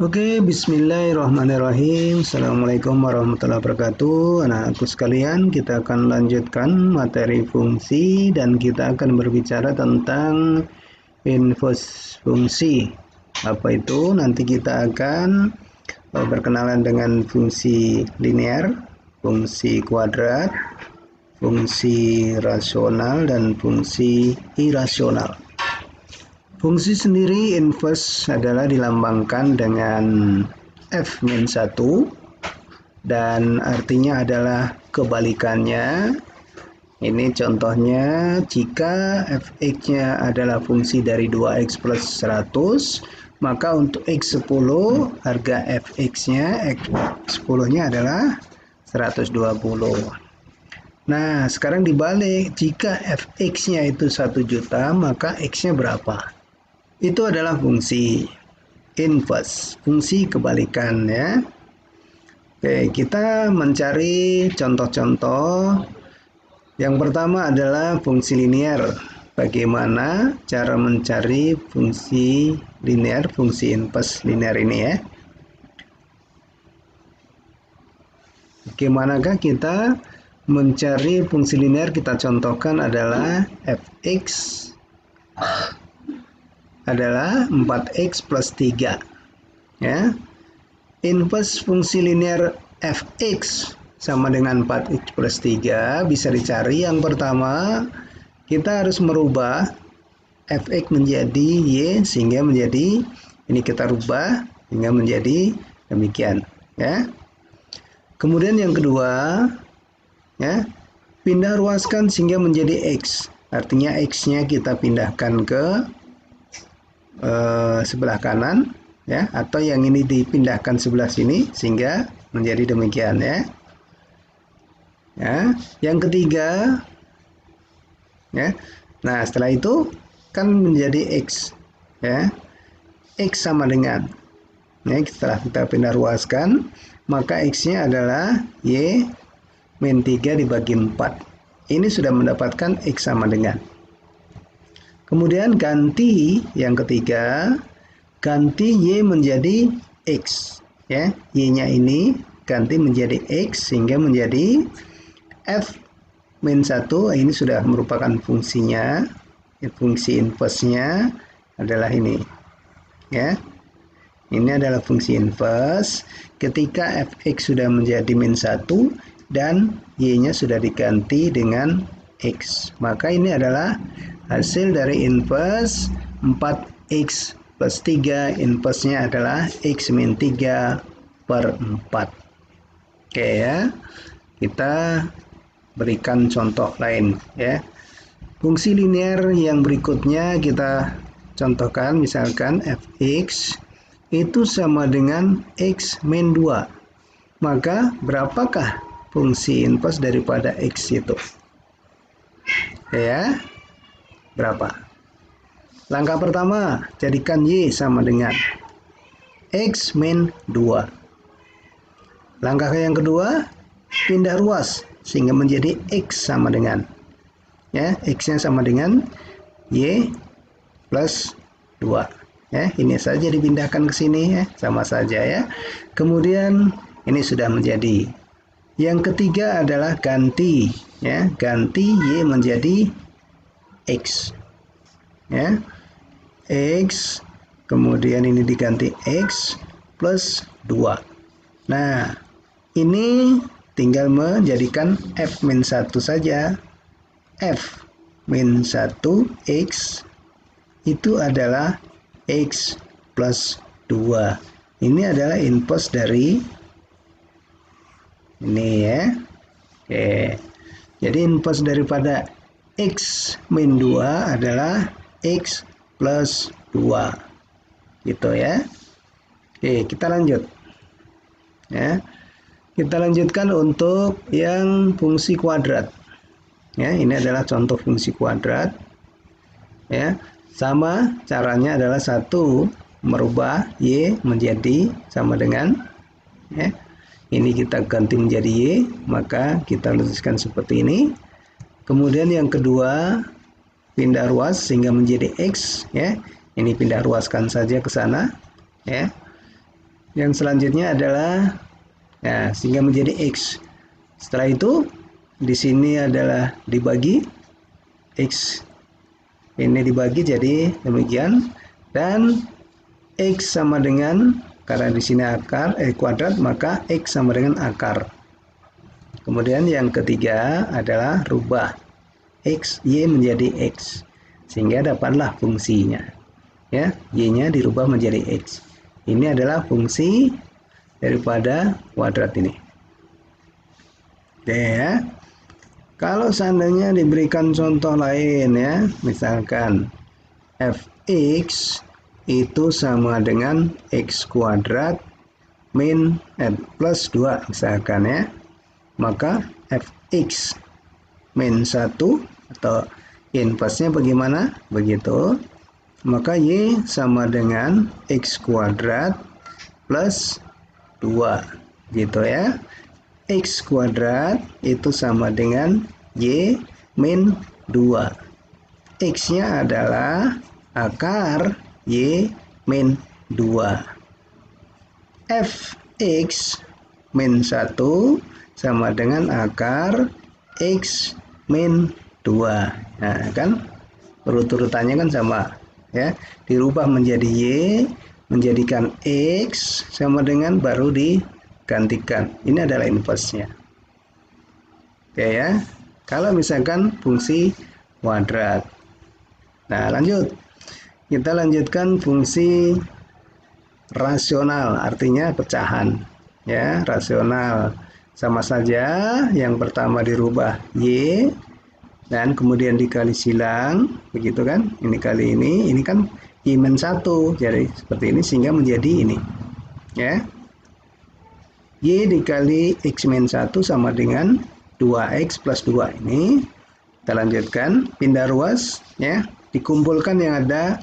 Oke, bismillahirrahmanirrahim. Assalamualaikum warahmatullahi wabarakatuh. Anak-anakku sekalian, kita akan lanjutkan materi fungsi dan kita akan berbicara tentang inverse fungsi. Apa itu? Nanti kita akan berkenalan dengan fungsi linear, fungsi kuadrat, fungsi rasional, dan fungsi irasional. Fungsi sendiri inverse adalah dilambangkan dengan f-1 dan artinya adalah kebalikannya. Ini contohnya jika fx-nya adalah fungsi dari 2x plus 100, maka untuk x10 harga fx-nya x10-nya adalah 120. Nah, sekarang dibalik, jika fx-nya itu 1 juta, maka x-nya berapa? Itu adalah fungsi inverse, fungsi kebalikan ya. Oke, kita mencari contoh-contoh. Yang pertama adalah fungsi linear. Bagaimana cara mencari fungsi linear, fungsi inverse linear ini ya. Bagaimanakah kita mencari fungsi linear? Kita contohkan adalah fx adalah 4x plus 3 ya. Inverse fungsi linear fx sama dengan 4x plus 3 bisa dicari. Yang pertama, kita harus merubah fx menjadi y sehingga menjadi, ini kita rubah sehingga menjadi demikian ya. Kemudian yang kedua ya, pindah ruaskan sehingga menjadi x, artinya x-nya kita pindahkan ke sebelah kanan ya, atau yang ini dipindahkan sebelah sini sehingga menjadi demikian ya. Ya, yang ketiga ya. Nah, setelah itu kan menjadi x ya. X sama dengan ya, setelah kita pindah ruaskan, maka x-nya adalah y min 3 dibagi 4. Ini sudah mendapatkan x sama dengan. Kemudian ganti yang ketiga, ganti y menjadi x ya. Y-nya ini ganti menjadi x sehingga menjadi f min 1. Ini sudah merupakan fungsinya. Fungsi inverse-nya adalah ini ya. Ini adalah fungsi inverse ketika fx sudah menjadi min 1 dan y-nya sudah diganti dengan x. Maka ini adalah hasil dari inverse 4x plus 3. Inverse-nya adalah x min 3 per 4. Oke ya. Kita berikan contoh lain ya. Fungsi linear yang berikutnya kita contohkan, misalkan fx itu sama dengan x min 2. Maka berapakah fungsi inverse daripada x itu? Ya. Berapa? Langkah pertama, jadikan y sama dengan x min 2. Langkah yang kedua, pindah ruas sehingga menjadi x sama dengan ya, x-nya sama dengan y plus 2 ya. Ini saja dipindahkan ke sini ya, sama saja ya. Kemudian ini sudah menjadi. Yang ketiga adalah ganti ya, ganti y menjadi x ya, x, kemudian ini diganti x plus 2. Nah, ini tinggal menjadikan f min 1 saja. F min 1 x itu adalah x plus 2. Ini adalah inverse dari ini ya. Oke. Jadi inverse daripada x min 2 adalah x plus 2 gitu ya. Oke, kita lanjut ya. Kita lanjutkan untuk yang fungsi kuadrat ya. Ini adalah contoh fungsi kuadrat ya. Sama caranya adalah satu, merubah y menjadi sama dengan ya. Ini kita ganti menjadi y, maka kita tuliskan seperti ini. Kemudian yang kedua, pindah ruas sehingga menjadi x ya. Ini pindah ruaskan saja ke sana ya. Yang selanjutnya adalah sehingga menjadi X. Setelah itu di sini adalah dibagi X, ini dibagi jadi demikian, dan X sama dengan, karena di sini akar kuadrat, maka X sama dengan akar. Kemudian yang ketiga adalah rubah X Y menjadi X, sehingga dapatlah fungsinya, ya, Y-nya dirubah menjadi X. Ini adalah fungsi daripada kuadrat ini. Oke ya. Kalau seandainya diberikan contoh lain, ya, misalkan fx itu sama dengan x kuadrat min plus 2 misalkan, ya, maka fx min 1 atau inversnya bagaimana? Begitu. Maka y sama dengan x kuadrat plus 2 gitu, ya. X kuadrat itu sama dengan Y min 2. X-nya adalah akar Y min 2. Fx min 1 sama dengan akar X min 2. Nah, kan urut-urutannya kan sama, ya. Dirubah menjadi Y, menjadikan X sama dengan baru gantikan. Ini adalah inverse-nya. Oke ya. Kalau misalkan fungsi kuadrat. Nah, lanjut. Kita lanjutkan fungsi rasional, artinya pecahan. Ya, rasional. Sama saja, yang pertama dirubah Y dan kemudian dikali silang, begitu kan? Ini kali ini kan Y-1. Jadi seperti ini sehingga menjadi ini. Ya. Y dikali X min 1 sama dengan 2X plus 2 ini. Kita lanjutkan, pindah ruas, ya. Dikumpulkan yang ada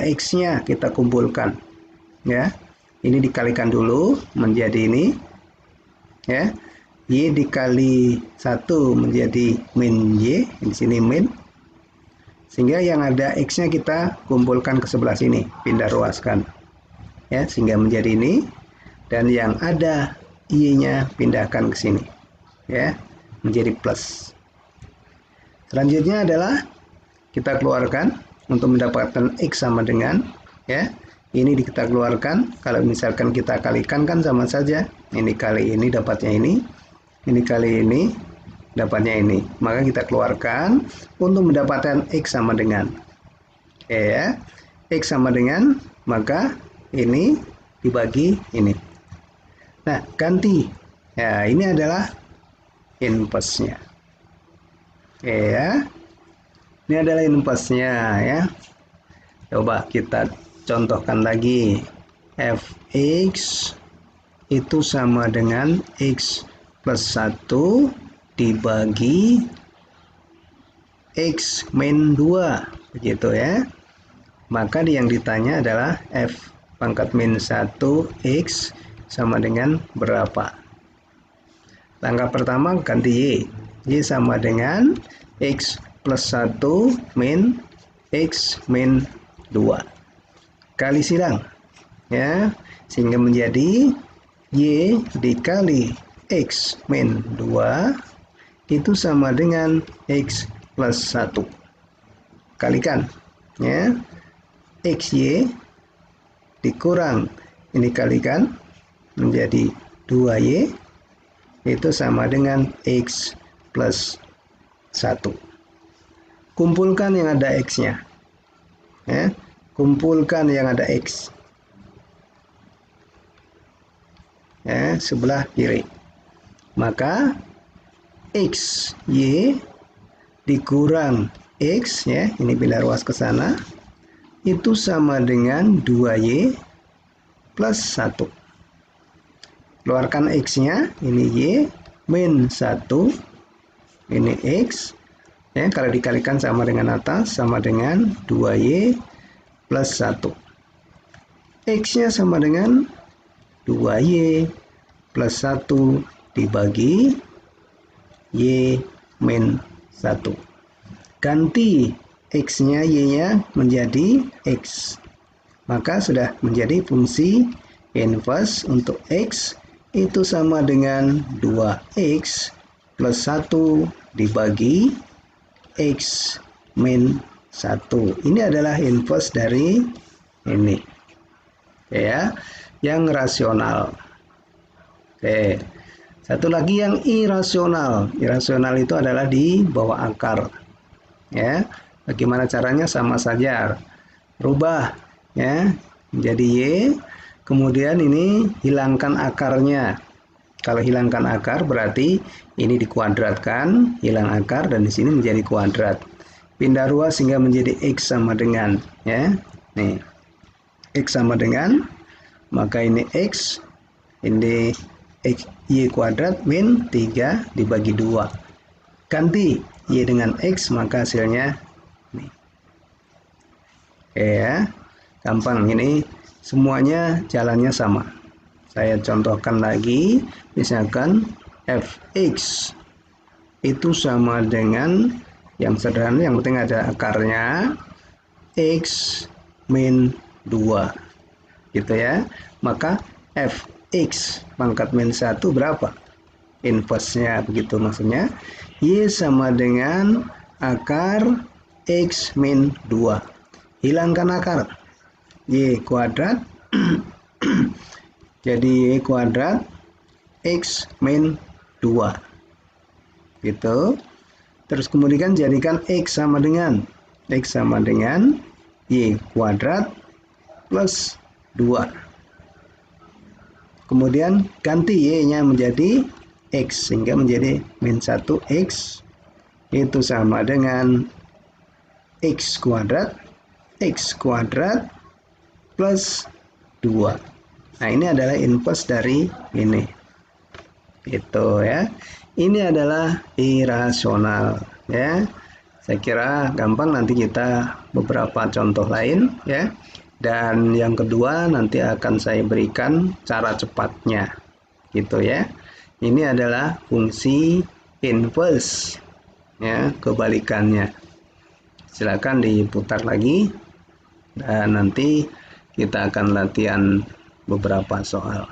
X-nya kita kumpulkan, ya. Ini dikalikan dulu menjadi ini, ya. Y dikali 1 menjadi min Y, di sini min. Sehingga yang ada X-nya kita kumpulkan ke sebelah sini, pindah ruaskan. Ya, sehingga menjadi ini. Dan yang ada Y-nya pindahkan ke sini, ya, menjadi plus. Selanjutnya adalah kita keluarkan untuk mendapatkan X sama dengan, ya, ini kita keluarkan. Kalau misalkan kita kalikan kan sama saja, ini kali ini dapatnya ini kali ini dapatnya ini, maka kita keluarkan untuk mendapatkan X sama dengan, ya, X sama dengan, maka ini dibagi ini. Nah, ganti. Ya, ini adalah inverse-nya. Oke ya. Ini adalah inverse-nya, ya. Coba kita contohkan lagi. Fx itu sama dengan X plus 1 dibagi X min 2. Begitu, ya. Maka yang ditanya adalah F pangkat min 1 X sama dengan berapa? Langkah pertama ganti Y. Y sama dengan X plus 1 min X min 2. Kali silang, ya, sehingga menjadi Y dikali X min 2 itu sama dengan X plus 1. Kalikan, ya. XY dikurang ini kalikan menjadi 2Y itu sama dengan X plus 1. Kumpulkan yang ada X-nya, ya. Kumpulkan yang ada X, ya, sebelah kiri. Maka XY dikurang X, ya, ini pindah ruas ke sana, itu sama dengan 2Y plus 1. Keluarkan X-nya, ini Y, min 1, ini X. Ya, kalau dikalikan sama dengan atas, sama dengan 2Y plus 1. X-nya sama dengan 2Y plus 1 dibagi Y min 1. Ganti X-nya, Y-nya menjadi X. Maka sudah menjadi fungsi Inverse untuk X itu sama dengan 2X plus 1 dibagi X min 1. Ini adalah inverse dari ini. Oke ya, yang rasional. Oke. Satu lagi yang irasional. Irasional itu adalah di bawah akar. Ya. Bagaimana caranya? Sama saja. Rubah ya menjadi Y, kemudian ini hilangkan akarnya. Kalau hilangkan akar berarti ini dikuadratkan, hilang akar, dan di sini menjadi kuadrat. Pindah ruas sehingga menjadi X sama dengan ya. Nih. X sama dengan, maka ini X, ini X, Y kuadrat min 3 dibagi 2. Ganti Y dengan X, maka hasilnya ini. Oke ya, gampang ini, semuanya jalannya sama. Saya contohkan lagi, misalkan fx itu sama dengan, yang sederhana, yang penting ada akarnya, x min 2 gitu ya. Maka fx pangkat min 1 berapa? Inverse-nya begitu, maksudnya y sama dengan akar x min 2. Hilangkan akar, y kuadrat jadi y kuadrat x min 2 gitu. Terus kemudian jadikan x sama dengan y kuadrat plus 2. Kemudian ganti y-nya menjadi x sehingga menjadi min 1x itu sama dengan x kuadrat plus 2. Nah, ini adalah inverse dari ini. Itu ya. Ini adalah irasional ya. Saya kira gampang, nanti kita beberapa contoh lain ya. Dan yang kedua nanti akan saya berikan cara cepatnya. Gitu ya. Ini adalah fungsi inverse ya, kebalikannya. Silakan diputar lagi dan nanti kita akan latihan beberapa soal.